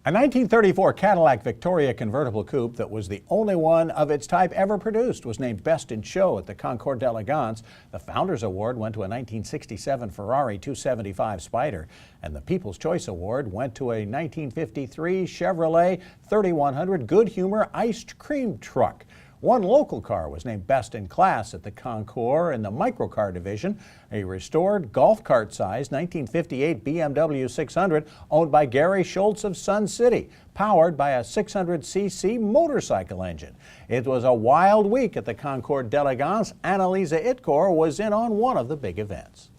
A 1934 Cadillac Victoria convertible coupe that was the only one of its type ever produced was named Best in Show at the Concours d'Elegance. The Founders Award went to a 1967 Ferrari 275 Spider, and the People's Choice Award went to a 1953 Chevrolet 3100 Good Humor iced cream truck. One local car was named Best in Class at the Concours in the microcar division, a restored golf cart-sized 1958 BMW 600 owned by Gary Schultz of Sun City, powered by a 600cc motorcycle engine. It was a wild week at the Concours d'Elegance. Annalisa Itcore was in on one of the big events.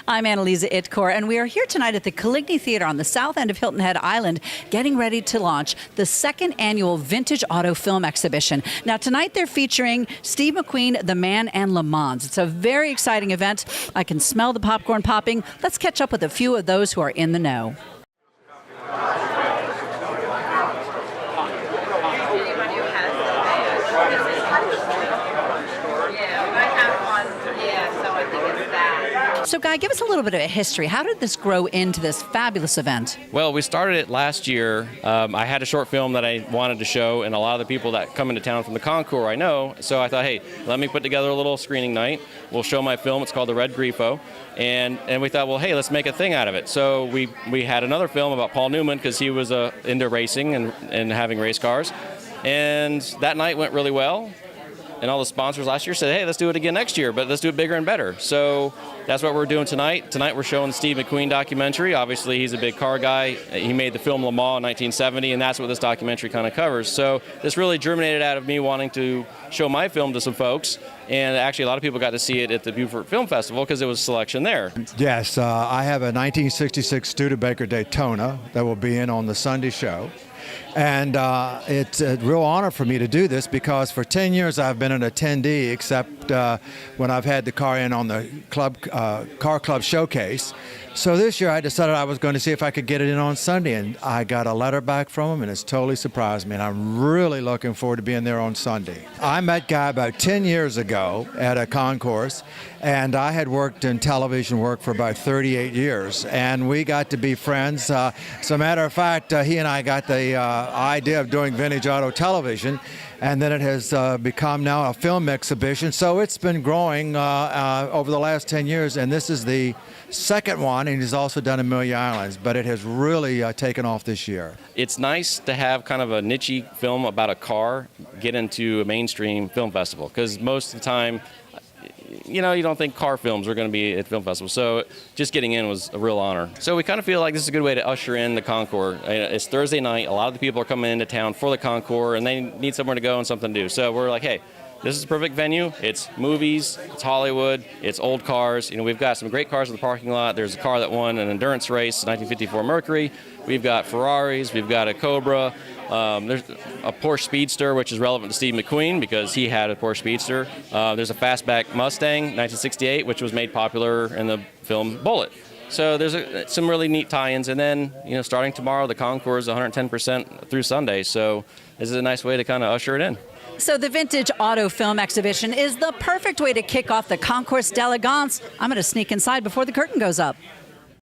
I'm Annalisa Itcore, and we are here tonight at the Caligny Theater on the south end of Hilton Head Island, getting ready to launch the second annual Vintage Auto Film Exhibition. Now, tonight they're featuring Steve McQueen, The Man, and Le Mans. It's a very exciting event. I can smell the popcorn popping. Let's catch up with a few of those who are in the know. So, Guy, give us a little bit of a history. How did this grow into this fabulous event? Well, we started it last year. I had a short film that I wanted to show, and a lot of the people that come into town from the Concours I know. So I thought, hey, let me put together a little screening night. We'll show my film. It's called The Red Grifo. And we thought, well, hey, let's make a thing out of it. So we had another film about Paul Newman because he was into racing and having race cars. And that night went really well. And all the sponsors last year said, hey, let's do it again next year, but let's do it bigger and better. So that's what we're doing tonight. Tonight we're showing the Steve McQueen documentary. Obviously, he's a big car guy. He made the film Le Mans in 1970, and that's what this documentary kind of covers. So this really germinated out of me wanting to show my film to some folks. And actually, a lot of people got to see it at the Beaufort Film Festival because it was selection there. Yes, I have a 1966 Studebaker Daytona that will be in on the Sunday show. And it's a real honor for me to do this because for 10 years I've been an attendee, except when I've had the car in on the car club showcase. So this year I decided I was going to see if I could get it in on Sunday, and I got a letter back from him, and it's totally surprised me, and I'm really looking forward to being there on Sunday. I met Guy about 10 years ago at a concourse, and I had worked in television work for about 38 years, and we got to be friends. As a matter of fact, he and I got the idea of doing vintage auto television, and then it has become now a film exhibition. So it's been growing over the last 10 years, and this is the second one, and he's also done Amelia Islands, but it has really taken off this year. It's nice to have kind of a niche film about a car get into a mainstream film festival, because most of the time, you don't think car films are going to be at film festivals. So just getting in was a real honor. So we kind of feel like this is a good way to usher in the Concours. It's Thursday night. A lot of the people are coming into town for the Concours, and they need somewhere to go and something to do. So we're like, hey, this is the perfect venue. It's movies, it's Hollywood, it's old cars. We've got some great cars in the parking lot. There's a car that won an endurance race, 1954 Mercury. We've got Ferraris, we've got a Cobra. There's a Porsche Speedster, which is relevant to Steve McQueen because he had a Porsche Speedster. There's a fastback Mustang, 1968, which was made popular in the film Bullet. So there's some really neat tie-ins. And then, starting tomorrow, the Concours is 110% through Sunday. So this is a nice way to kind of usher it in. So the Vintage Auto Film Exhibition is the perfect way to kick off the Concours d'Elegance. I'm going to sneak inside before the curtain goes up.